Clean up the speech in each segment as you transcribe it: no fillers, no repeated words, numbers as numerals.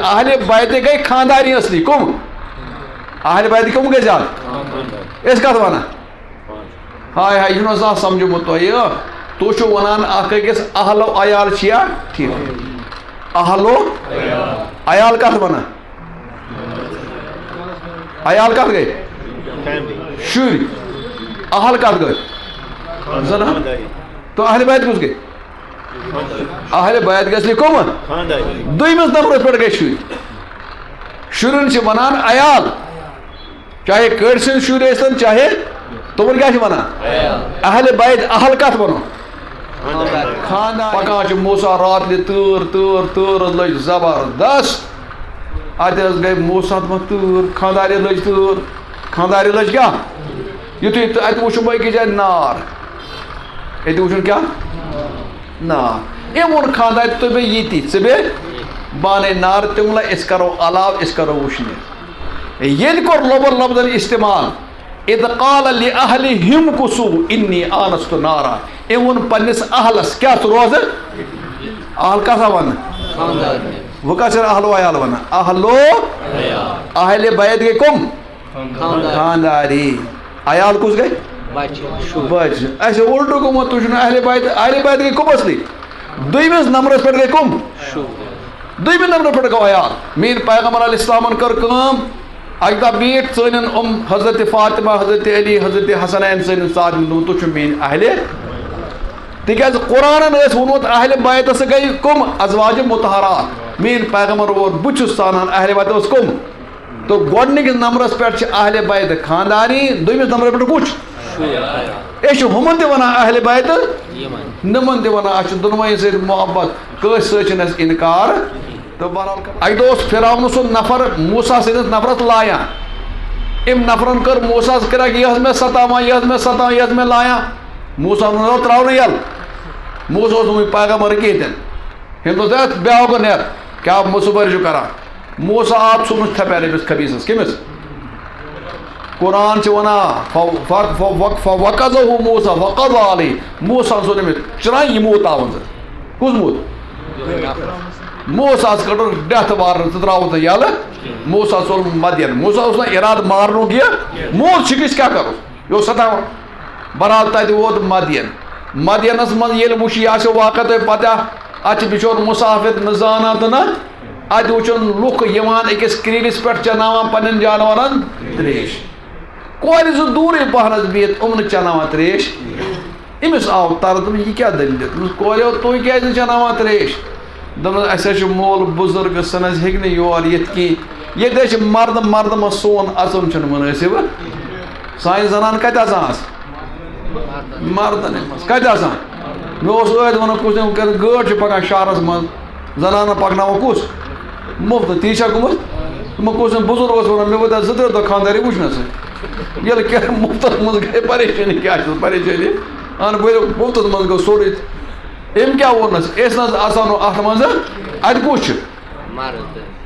اہل بیت گئی خاندانی اصلی کم اہل بیت کم گئی زیادہ اس کت ونان ہائے ہائے یہ زان سمجھو تھی تو ونان اخ أکس اہلو عیال چھیا ٹھیک اہلو عیال کت ونان عیال کت گئی شُرۍ اہل کت گئی زنان تو اہل بیت کس گئی اہل بیت گژھِ کم دویمس نمبرس پہ گئی شُرۍ شُرٮ۪ن چھِ ونان عیال چاہے کٔرۍ سٕنٛدۍ شُرۍ ٲسۍتن چاہے تمن کیا ونان اہل بیت اہل کت ونو خاندان پکان موسا راتلہِ تۭر لٔج زبردست اتہِ حظ گٔے موسا تۭر خاندارِ لٔج تۭر خاندارِ لٔج کیا یُتھُے اتہِ وٕچھُن بہٕ أکِس جایہِ نار ییٚتہِ وٕچھُن کیا نار أمۍ ووٚن خاندارِ تُہۍ بیٚیہِ ییٚتی ژٕ بیٚیہِ بہٕ اَنَے نار تِم ووٚن أسۍ کَرو علاوٕ أسۍ کَرو وٕشنہِ ییٚلہِ کوٚر لوبر لفظن استعمال اِذ قال لأهلهم كثوا إني آنست نارا أمۍ ووٚن پننِس اہلس کیاہ ژٕ روزٕ اہل کسا ونہٕ وۄنۍ کتھ چھِ اہلو عیال ونان اہلو اہل بیت گٔے کم خانداری عیال کُس گٔے بچہِ اَسہِ اُلٹہٕ گوٚمُت تُہۍ چھُنہٕ اہل بیت گٔے کم اصلی دویمِس نمبرس پٮ۪ٹھ گٔے کم دویمہِ نمبرس پٮ۪ٹھ گوٚو عیال میٛٲنۍ پیغمبر علیہ السلامن کٔر کٲم اکہِ دۄہ بیٖٹھ ژٲنِن حضرت فاطمہ حضرت علی حضرت حسنین ژٲنِن ژادنہِ دوٚپُن تُہۍ چھِو میٛٲنۍ اہلِ تِکیٛازِ قرآنن ٲسۍ ووٚنمُت اہلِ بیتس گٔے کم ازواجہِ مطہرات میٛٲنۍ پیغمبر ووٚن بہٕ چھُس ژانان اہلِ بیتس کم تو گۄڈنِکِس نمبرس پٮ۪ٹھ چھِ اہلِ بیت خاندانی دویمِس نمبرس پٮ۪ٹھ کُس أسۍ چھِ ہُمن تہِ ونان اہلِ بیت نِمن تہِ ونان اَسہِ چھُ دۄنوَے سۭتۍ محبت کٲنٛسہِ سۭتۍ چھِنہٕ اَسہِ اِنکار تو بہرحال اکہِ دۄہ اوس فِراون سُنٛد نفر موسا سٕنٛدِس نفرس لایان أمۍ نفرن کٔر موساہس کِرکھ یہِ ٲس مےٚ سَتاوان یہِ ٲس مےٚ سَتاوان یہِ ٲس مےٚ لایان موسا ووٚن تراونہٕ یَلہٕ موسا اوس نہٕ وُنہِ پیغمبر کِہیٖنۍ تہِ ہُمۍ دوٚپ بیٛاکھ گوٚو نیر کیٛاہ مُصبر چھُ کران موسا آو ژھُنُن تھپٮ۪ر أمِس خبیٖثس کٔمِس قرآن چھِ ونان فوقظہ موسا وقض علیہ موسا ژھُن أمِس چِران یہِ موت آوُن ژٕ کُس موت موساہس کٔڑٕن ڈیتھ وارنٹ ژٕ تراوُن ژٕ یلہٕ موسا ژوٚل مدین موسا اوس نہٕ ارادٕ مارنُک یہِ موت چھِکِس کیٛاہ کرو یہِ اوس سَتاوان بہرحال تتہِ ووت مدین مدینس منٛز ییٚلہِ وٕچھ یہِ آسیو واقع تۄہہِ پتہ اتہِ چھِ بِچور مُسافر نہٕ زانان تہٕ نہ اتہِ وٕچھُن لُکھ یِوان أکِس کرٛیٖلِس پٮ۪ٹھ چناوان پننٮ۪ن جانورن تریش کورِ زٕ دوٗرٕے پہنس بِہِتھ یِم نہٕ چناوان تریش أمِس آو ترٕ دوٚپُن یہِ کیٛاہ دٔلیٖل دوٚپمَس کوریو تُہۍ کیٛازِ نہٕ چناوان تریش دوٚپمَس اَسہِ حظ چھُ مول بُزرگ سُہ نہٕ حظ ہیٚکہِ نہٕ یور یِتھ کِہیٖنۍ ییٚتہِ حظ چھِ مردٕ منٛز سون اَژُن چھُنہٕ مُنٲسِب سانہِ زنانہٕ کتہِ آسان آسہٕ مردن منٛز کتہِ آسان مےٚ اوس ٲدۍ ونان کُس گٲڑۍ چھِ پکان شہرس منٛز زنانن پکناوان کُس مُفتہٕ تی چھا گوٚمُت تِمن کُس بُزرگ اوس ونان مےٚ وٲتۍ 2-3 دۄہ خانداری وٕچھنس ییٚلہِ کیٛاہ مُفتس منٛز گٔے پریشٲنی کیٛاہ چھِ پریشٲنی اہن بٔرِو مُفتس منٛز گوٚو سورُے أمۍ کیٛاہ ووٚننس أسۍ نہ حظ آسانو اتھ منٛز اتہِ کُس چھُ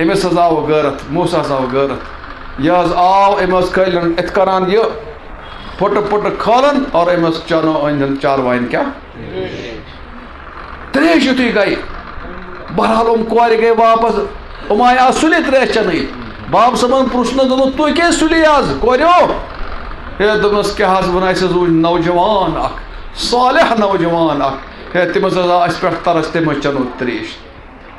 أمِس حظ آو غٲرت موساہس آو غٲرت یہِ حظ آو أمۍ حظ کھٲلِن اِتھ کران یہِ پھُٹہٕ کھالان اور أمۍ حظ چانو أنٛدٮ۪ن چاروایَن کیٛاہ تریش یُتھُے گٔے بہرحال یِم کورِ گٔے واپس یِم آیہِ آز سُلے تریش چٮ۪نٲیِتھ باب صٲبن پرُژھنس دوٚپُن تُہۍ کیٛازِ سُلے آز کوریو ہے دوٚپنس کیٛاہ حظ وَنان اَسہِ حظ وٕچھ نوجوان اکھ صالح نوجوان اکھ ہے تٔمِس حظ آو اَسہِ پٮ۪ٹھ ترس تٔمۍ حظ چنو تریش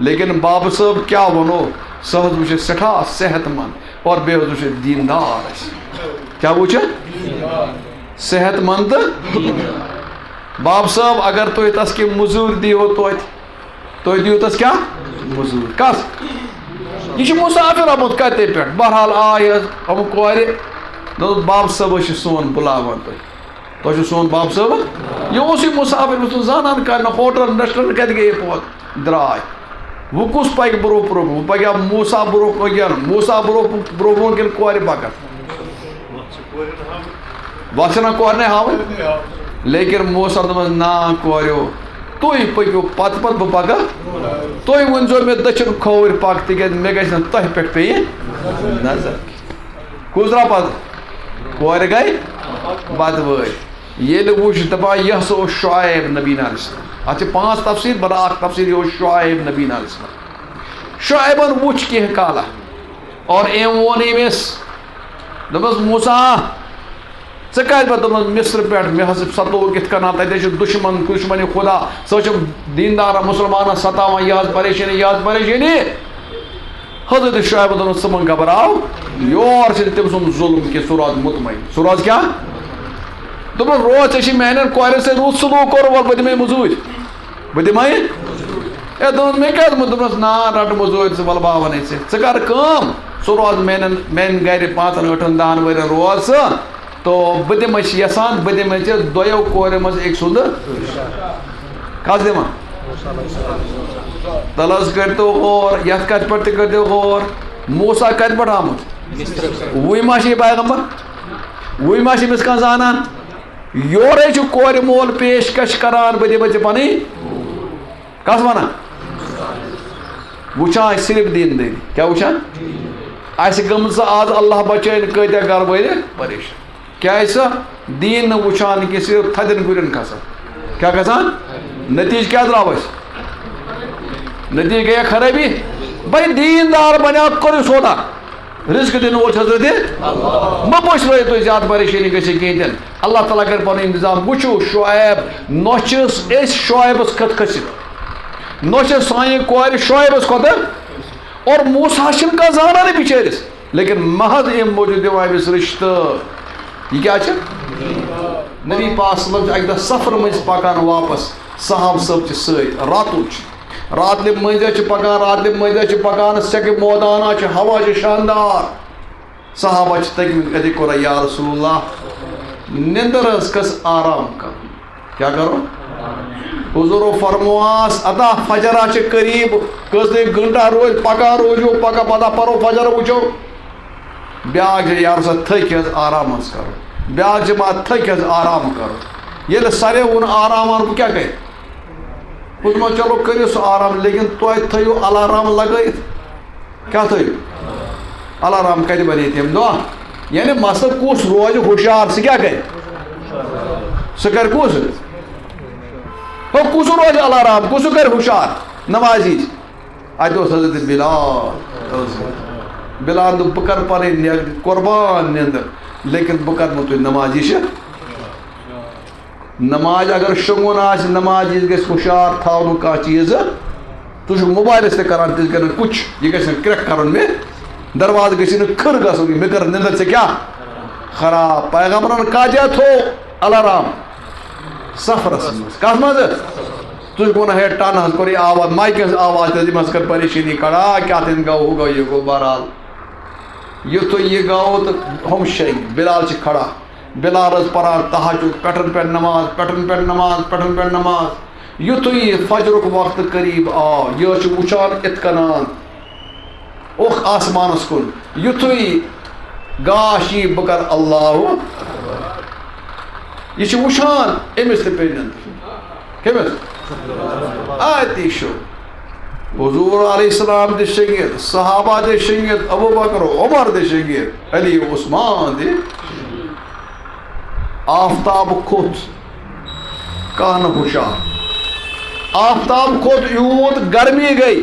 لیکن بابہٕ صٲب کیٛاہ وَنو سُہ حظ وٕچھ اَسہِ سٮ۪ٹھاہ صحت منٛد اور بیٚیہِ حظ وٕچھ اَسہِ دیٖندار اَسہِ کیٛاہ وٕچھ صحت منٛد تہٕ بابہٕ صٲب اگر تُہۍ تس کینٛہہ موٚزوٗرۍ دِیٖہو توتہِ تُہۍ دِیِو تس کیٛاہ موٚزوٗرۍ کس یہِ چھُ مُسافر آمُت کتے پٮ۪ٹھ بہرحال آے حظ یِم کورِ دوٚپُس بابہٕ صٲب حظ چھُ سون بُلاوان تۄہہِ چھُو سون بابہٕ صٲب یہِ اوسُے مُسافر یہِ اوس نہٕ زانان کانٛہہ نہ ہوٹل ریسٹورنٹ کتہِ گٔے پوت درٛاے وۄنۍ کُس پکہِ برونٛہہ وۄنۍ پکیٛا موسا برونٛہہ کِنہٕ موسا برونٛہہ کِنہٕ کورِ پکان وَتھ چھَنا کورنٕے ہاوٕنۍ لیکن موسا دوٚپمَس نا کوریو تُہۍ پٔکِو پتہٕ بہٕ پکہٕ تُہۍ ؤنۍزیو مےٚ دٔچھُن کھووٕرۍ پکھ تِکیٛازِ مےٚ گژھِ نہٕ تۄہہِ پٮ۪ٹھ پیٚیہِ نظر کُس درٛاو پتہٕ کورِ گٔے پتہٕ وٲتۍ ییٚلہِ وٕچھ دپان یہِ ہسا اوس شعیب نبی علیہ السلام اتھ چھِ 5 تفسیٖر بڑا اکھ تفسیٖر یہِ اوس شعیب نبی علیہ السلام شعیبن وچھ کی کالا اور ایم وون امس دپس موسا ژٕ کتہِ پٮ۪ٹھ دوٚپمَس مصر پٮ۪ٹھ مےٚ حظ ستوو کِتھ کٔنۍ تَتہِ چھُ دُشمنی خدا سۄ چھِ دیندارن مُسلمانن ستاوان یہِ حظ پریشٲنی حضرت شعیبن دوٚپنس ژٕ مہٕ گھبراو یور چھِ تٔمۍ سُنٛد ظُلم کہِ ژٕ روز مطمعین ژٕ روز کیٛاہ دوٚپُن روز ژےٚ چھِ میانٮ۪ن کورٮ۪ن سۭتۍ رُت سلوٗک کوٚر وَلہٕ بہٕ دِمے مٔزوٗرۍ بہٕ دِمے ہے دوٚپُن مےٚ کیٛاہ دوٚپنس نا رٹ مٔزوٗرۍ ژٕ وَلہٕ بہٕ وَنَے ژےٚ ژٕ کر کٲم ژٕ روز میانٮ۪ن گرِ 5 8 10 ؤرین روز ژٕ تو بہٕ دِمے چھِ یژھان بہٕ دِمے ژےٚ 2 کورٮ۪و منٛز أکۍ سُنٛد کس دِوان تل حظ کٔرۍتو غور یتھ کتھ پٮ۪ٹھ تہِ کٔرۍتو غور موسا کتہِ پٮ۪ٹھ آمُت وٕے ما چھِ یہِ پیغمبر وٕے ما چھِ أمِس کانٛہہ زانان یورے چھُ کورِ مول پیشکش کران بہٕ دِمے ژےٚ پنٕنۍ کس ونان وٕچھان صرف دیندٲری کیٛاہ وٕچھان اَسہِ گٔمٕژ آز اللہ بچٲیِن کۭتیاہ گرٕ وٲلۍ پریشان کیٛازِ سۄ دیٖن نہٕ وٕچھان کینٛہہ صرف تھدٮ۪ن گُرٮ۪ن کھسان کیٛاہ گژھان نتیٖجہٕ کیٛاہ درٛاو اَسہِ نتیٖجہٕ گٔیا خرٲبی بھائی دیندار بنیو کٔرِو سودا رزق دِنہٕ وول چھِ حضرت مہ پٔشرٲیِو تُہۍ زیادٕ پریشٲنی گژھِ کِہیٖنۍ تہِ نہٕ اللہ تعالیٰ کَرِ پَنُن اِنتظام وٕچھو شعیب نۄ چھِس أسۍ شعیبس کھٔت کھٔسِتھ نۄ چھِ سانہِ کورِ شعیبس کھۄتہٕ اور موسا چھِنہٕ کانٛہہ زانانٕے بِچٲرِس لیکن محض اَمہِ موٗجوٗب دِوان أمِس رِشتہٕ یہِ کیٛاہ چھِ نبی پاک صلی اللہ علیہ وسلم چھِ اَکہِ دۄہ سفرٕ مٔنٛزۍ پکان واپس صحاب صٲب چھِ سۭتۍ راتُل چھُ راتلہِ مٔنٛزۍ چھِ پکان سٮ۪کہِ مٲدانا چھِ ہوا چھِ شاندار صحابہ چھِ تٔکۍمٕتۍ اَتہِ کوٚر یا رسول اللہ نِندٕر حظ کھٔژ آرام کرُن کیٛاہ کرو حضوٗرو فرموہس ادا فجرا چھِ قریٖب کٔژنٕے گنٹا روزِ پکان روٗزِو پکان پتہ پرو فجر وٕچھو بیٛاکھ چھِ یا رسول تھٔکۍ حظ آرام حظ کرو بیٛاکھ جماعت تھٔکۍ حظ آرام کرو ییٚلہِ ساروے ووٚن آرام بہٕ کیٛاہ کرِ بہٕ دِمو چلو کٔرِو سُہ آرام لیکن تۄہہِ تھٲیِو الارام لگٲیِتھ کیٛاہ تھٲیِو الارام کتہِ بنے تمہِ دۄہ یعنی مسلہٕ کُس روزِ ہُشار سُہ کیٛاہ کرِ سُہ کرِ کُس ہو کُس روزِ الارام کُس کرِ ہُشار نمازی اتہِ اوس حضرت بِلال دوٚپ بہٕ کرٕ پنٕنۍ قۄربان نِندٕر لیکن بہٕ کرٕ نہٕ تُہۍ نماز یہِ چھِ نماز اگر شۄنٛگُن آسہِ نماز یہِ گژھِ ہُشار تھاوُن کانٛہہ چیٖز تُہۍ چھِو موبایلَس تہِ کران تہِ کٔرِو کُچھ یہِ گژھِ نہٕ کرٛٮ۪کھ کرُن مےٚ دروازٕ گژھِ نہٕ کھٕر گژھُن مےٚ کٔر نِندٕر ژےٚ کیٛاہ خراب پیغمبرن کتھ جایہِ تھوٚو الارام سفرس منٛز کتھ منٛز تُہۍ چھِو ونان ہے ٹن حظ کوٚر یہِ آواز مایکہِ ہٕنٛز آواز تہِ یِم حظ کٔر پریشٲنی کڑا کیٛاہ تانۍ گوٚو ہُہ گوٚو یہِ گوٚو بہرحال یُتھُے یہِ گوٚو تہٕ ہُم شیٚنگۍ بِلال چھِ کھڑا بِلال حظ پران تہجُد پٮ۪ٹھن پٮ۪ٹھ نماز یُتھُے یہِ فجرُک وقتہٕ قریٖب آو یہِ حظ چھُ وٕچھان اِتھ کٔنان اوٚکھ آسمانس کُن یُتھُے گاش یی بہٕ کرٕ اللہ یہِ چھُ وٕچھان أمِس تہِ پیٚیہِ نِندٕر کٔمِس اتی چھُ حضوٗر علیہ السلام تہِ شٔنگِتھ صحابہ تہِ شٔنگِتھ ابوٗ بکر عمر تہِ شٔنگِتھ علی عثمان تہِ آفتاب کھوٚت کانٛہہ نہٕ ہُشار آفتاب کھوٚت یوٗت گرمی گٔے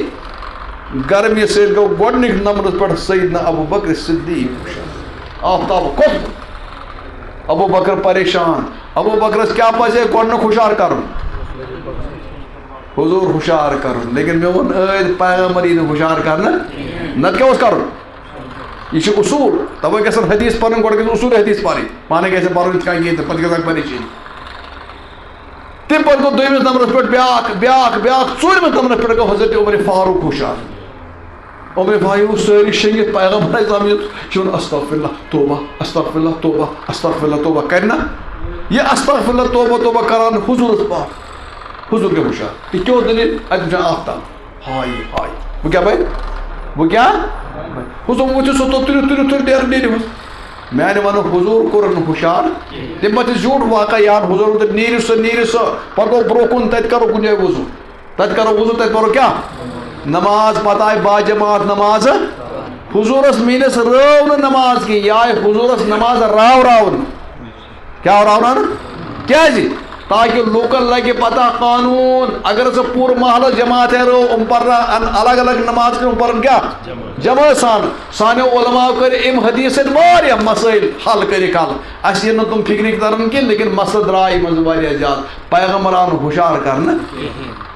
گرمی سۭتۍ گوٚو گۄڈٕنِکۍ نمبرس پٮ۪ٹھ سیدنا ابوٗ بکر صدیٖق ہُشار آفتاب کھوٚت ابوٗ بکر پریشان ابوٗ بکرس کیٛاہ پزِ گۄڈٕنیُک ہُشار کرُن حضوٗر ہُشار کرُن لیکن مےٚ ووٚن ٲدۍ پیغمبر یی نہٕ ہُشار کرنہٕ نتہٕ کیٛاہ اوس کرُن یہِ چھُ اصوٗل تَوَے گژھن حدیٖث پرٕنۍ گۄڈٕ گژھِ اصوٗل حدیٖث پرٕنۍ پانَے گژھِ نہٕ پرُن یِتھ کٔنۍ کِہیٖنۍ تہٕ پتہٕ گژھان پریشٲنی تمہِ پتہٕ گوٚو دوٚیمِس نمبرس پٮ۪ٹھ بیٛاکھ ژوٗرمِس نمبرس پٮ۪ٹھ گوٚو حضرت عمر فاروق ہُشار عمر فاروق سٲری شٔنگِتھ پیغمبر اسلام یہِ چھُ وَنان استغفر اللہ توبہ استغفر اللہ توبہ استغفر اللہ توبہ کرِ نا یہِ استغفر اللہ توبہ توبہ کران حضوٗرس پاک حضوٗر گٔے ہُشار تہِ کیٛاہ اوس دٔلیٖل اَتہِ وٕچھان آفتاب ہاے ہاے بہٕ کیٛاہ بَنہِ بہٕ کیٛاہ حضوٗر ؤتھِو سا توٚت تُلِو نیٖرِو حظ میانہِ وَنُن حضوٗر کوٚرُن نہٕ ہُشار تَمہِ پتہٕ چھِ زیوٗٹھ واقع یاد حضوٗر دوٚپ نیٖرِو سا پتہٕ گوٚو برٛونٛہہ کُن تَتہِ کرو کُنہِ جایہِ وضوٗ تَتہِ کرو وضوٗ تَتہِ پرو کیٛاہ نماز پتہٕ آیہِ باجماعت نمازٕ حضوٗرس میٖنِس رٲو نہٕ نماز کینٛہہ یہِ آیہِ حضوٗرس نماز راونہٕ کیٛاہ راوناونہٕ کیٛازِ تاکہ لوکن لگے پتہ قانون اگر سے پور محلہ جماعت ہے رو پڑھنا الگ الگ نماز کے پڑھن کیا جمع سانو علماء کر ام حدیث واریاہ مسائل حل کرک حل اس یہ تم فکرک تران کی لیکن مسئلہ درائے من واریاہ زیادہ پیغمبران ہوشیار کرنا